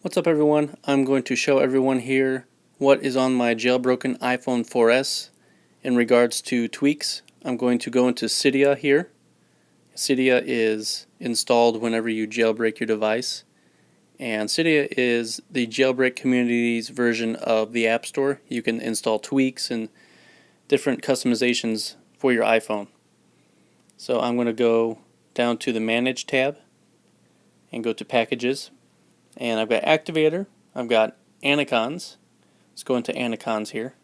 What's up everyone? I'm going to show everyone here what is on my jailbroken iPhone 4S in regards to tweaks. I'm going to go into Cydia here. Cydia is installed whenever you jailbreak your device, and Cydia is the jailbreak community's version of the App Store. You can install tweaks and different customizations for your iPhone. So I'm going to go down to the Manage tab and go to Packages. And I've got Activator, I've got Anicins. Let's go into Anicins here.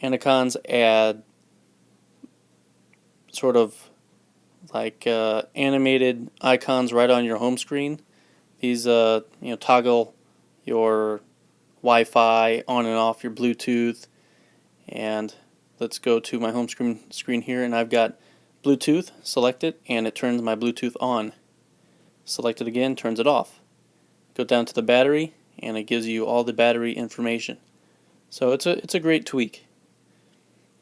Anicins add sort of like animated icons right on your home screen. These toggle your Wi-Fi on and off, your Bluetooth. And let's go to my home screen here, and I've got Bluetooth, select it, and it turns my Bluetooth on. Select it again, turns it off. Go down to the battery, and it gives you all the battery information. So it's a great tweak.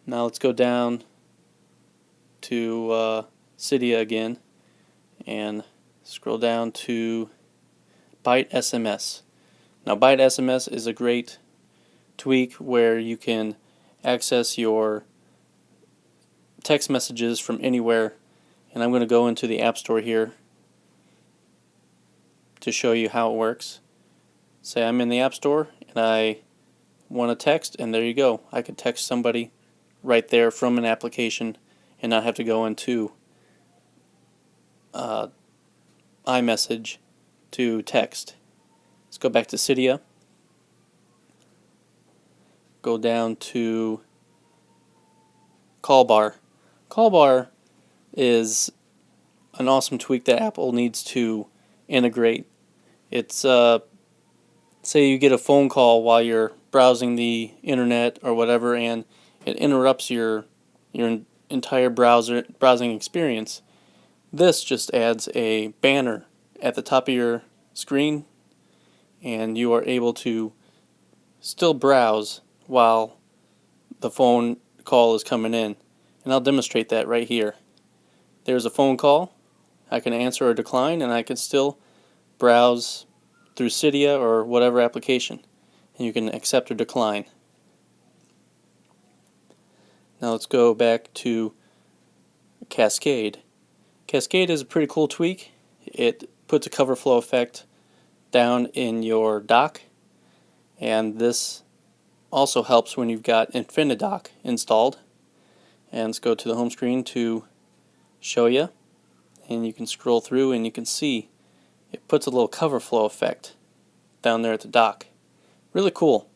Now let's go down to Cydia again and scroll down to biteSMS. Now biteSMS is a great tweak where you can access your text messages from anywhere, and I'm going to go into the App Store here to show you how it works. Say I'm in the App Store and I want to text, and there you go. I can text somebody right there from an application and not have to go into iMessage to text. Let's go back to Cydia. Go down to CallBar. CallBar is an awesome tweak that Apple needs to integrate. It's say you get a phone call while you're browsing the internet or whatever, and it interrupts your entire browsing experience. This just adds a banner at the top of your screen, and you are able to still browse while the phone call is coming in. And I'll demonstrate that right here. There's a phone call. I can answer or decline, and I can still browse through Cydia or whatever application, and you can accept or decline. Now let's go back to Cascade. Cascade is a pretty cool tweak. It puts a cover flow effect down in your dock, and this also helps when you've got Infinidock installed. And let's go to the home screen to show you, and you can scroll through and you can see it puts a little cover flow effect down there at the dock. Really cool.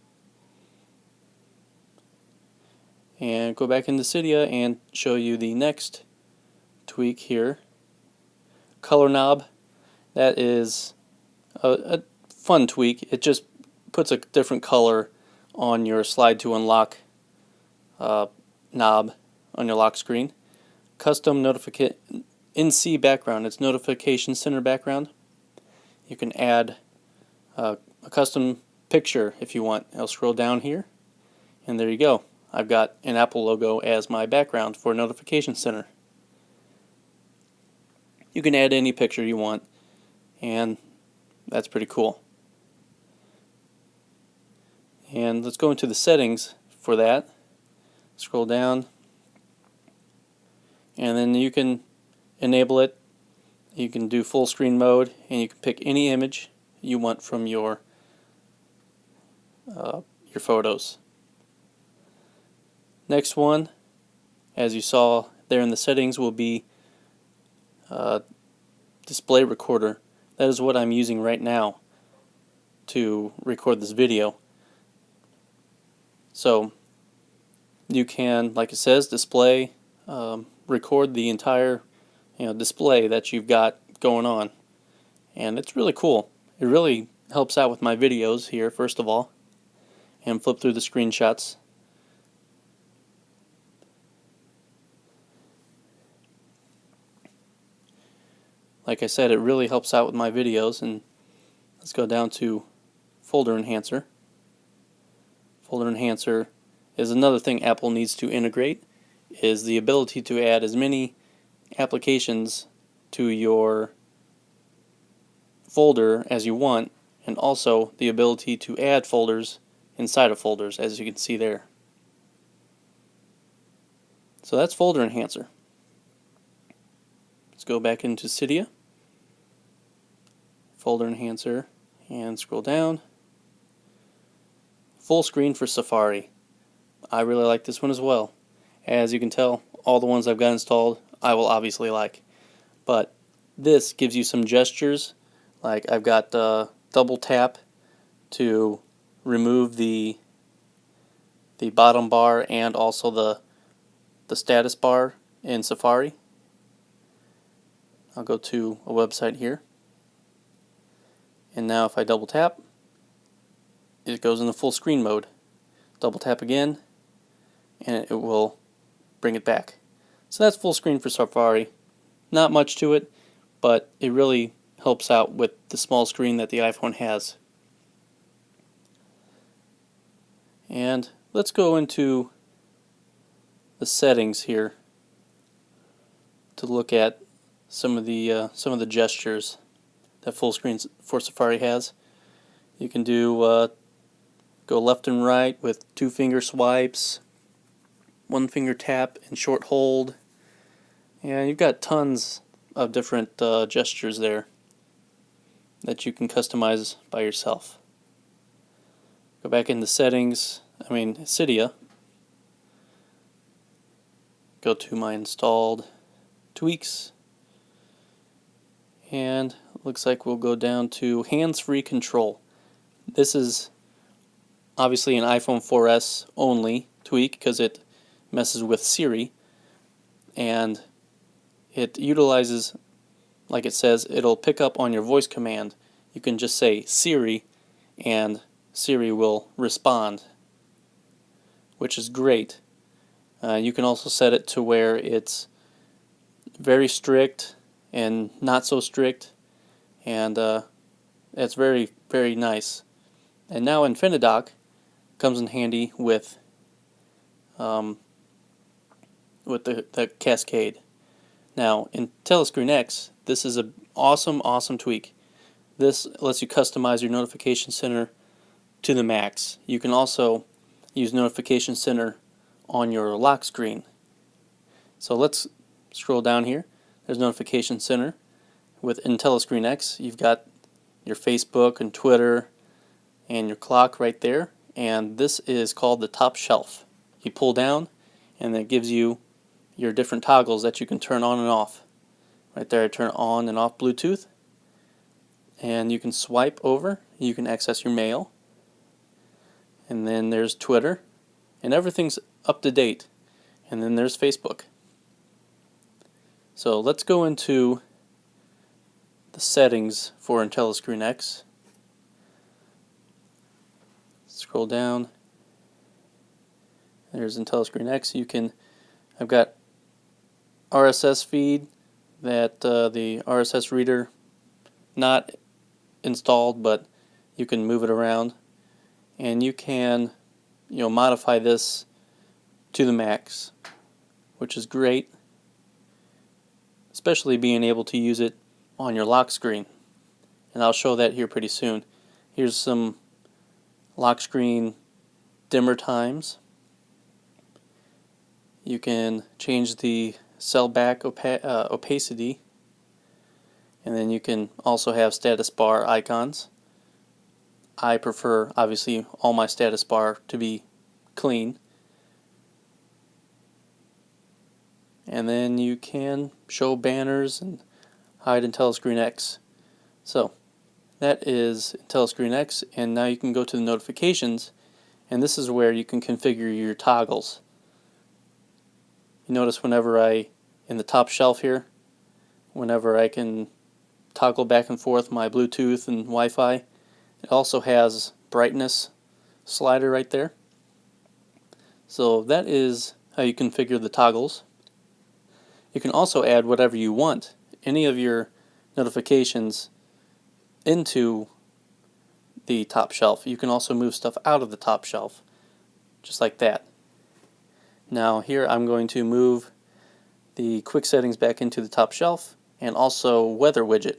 And go back into Cydia and show you the next tweak here. ColoredKnob. That is a fun tweak. It just puts a different color on your slide to unlock knob on your lock screen. Custom notification NC background. It's notification center background. You can add a custom picture if you want. I'll scroll down here, and there you go. I've got an Apple logo as my background for Notification Center. You can add any picture you want, and that's pretty cool. And let's go into the settings for that. Scroll down, and then you can enable it. You can do full screen mode, and you can pick any image you want from your photos. Next one, as you saw there in the settings, will be display recorder. That is what I'm using right now to record this video. So you can, like it says, display, record the entire display that you've got going on, and it's really cool. It really helps out with my videos here, first of all, and flip through the screenshots. Like I said, it really helps out with my videos. And let's go down to FolderEnhancer. FolderEnhancer is another thing Apple needs to integrate, is the ability to add as many applications to your folder as you want, and also the ability to add folders inside of folders, as you can see there. So that's FolderEnhancer. Let's go back into Cydia, FolderEnhancer, and scroll down. FullScreen for Safari. I really like this one as well. As you can tell, all the ones I've got installed I will obviously like. But this gives you some gestures, like I've got double tap to remove the bottom bar and also the status bar in Safari. I'll go to a website here, and now if I double tap, it goes into full screen mode. Double tap again and it will bring it back. So that's full screen for Safari. Not much to it, but it really helps out with the small screen that the iPhone has. And let's go into the settings here to look at some of the gestures that full screen for Safari has. You can do go left and right with 2-finger swipes, 1-finger tap and short hold, and you've got tons of different gestures there that you can customize by yourself. Go back into settings, Cydia. Go to my installed tweaks, and it looks like we'll go down to hands-free control. This is obviously an iPhone 4S only tweak because it messes with Siri, and it utilizes, like it says, it'll pick up on your voice command. You can just say Siri and Siri will respond, which is great. You can also set it to where it's very strict and not so strict, and it's very, very nice. And now Infinidock comes in handy with the Cascade. Now in IntelliScreenX, this is an awesome tweak. This lets you customize your notification center to the max. You can also use notification center on your lock screen. So let's scroll down here. There's notification center. With IntelliScreenX, you've got your Facebook and Twitter and your clock right there, and this is called the top shelf. You pull down and it gives you your different toggles that you can turn on and off. Right there, I turn on and off Bluetooth, and you can swipe over, you can access your mail, and then there's Twitter, and everything's up to date, and then there's Facebook. So let's go into the settings for IntelliScreenX. Scroll down. There's IntelliScreenX. I've got RSS feed that the RSS reader not installed, but you can move it around, and you can modify this to the max, which is great, especially being able to use it on your lock screen, and I'll show that here pretty soon. Here's some lock screen dimmer times. You can change the cell back opacity, and then you can also have status bar icons. I prefer, obviously, all my status bar to be clean. And then you can show banners and hide IntelliScreenX. So that is IntelliScreenX, and now you can go to the notifications, and this is where you can configure your toggles. You notice whenever in the top shelf here, whenever I can toggle back and forth my Bluetooth and Wi-Fi, it also has brightness slider right there. So that is how you configure the toggles. You can also add whatever you want, any of your notifications, into the top shelf. You can also move stuff out of the top shelf, just like that. Now here I'm going to move the quick settings back into the top shelf, and also weather widget.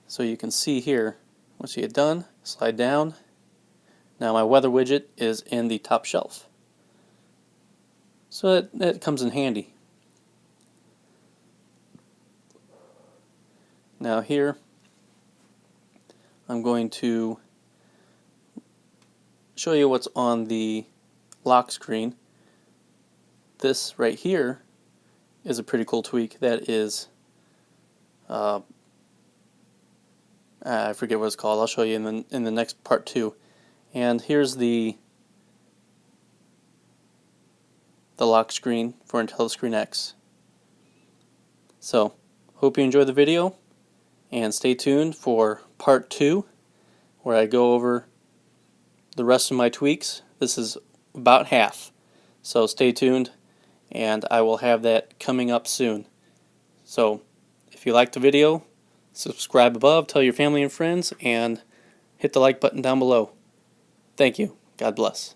So you can see here Once you get done, slide down. Now my weather widget is in the top shelf, so that comes in handy. Now here I'm going to show you what's on the lock screen. This right here is a pretty cool tweak that is I forget what it's called. I'll show you in the next part 2. And here's the lock screen for IntelliScreenX. So, hope you enjoyed the video, and stay tuned for part 2, where I go over the rest of my tweaks. This is about half, so stay tuned, and I will have that coming up soon. So, if you liked the video, subscribe above, tell your family and friends, and hit the like button down below. Thank you. God bless.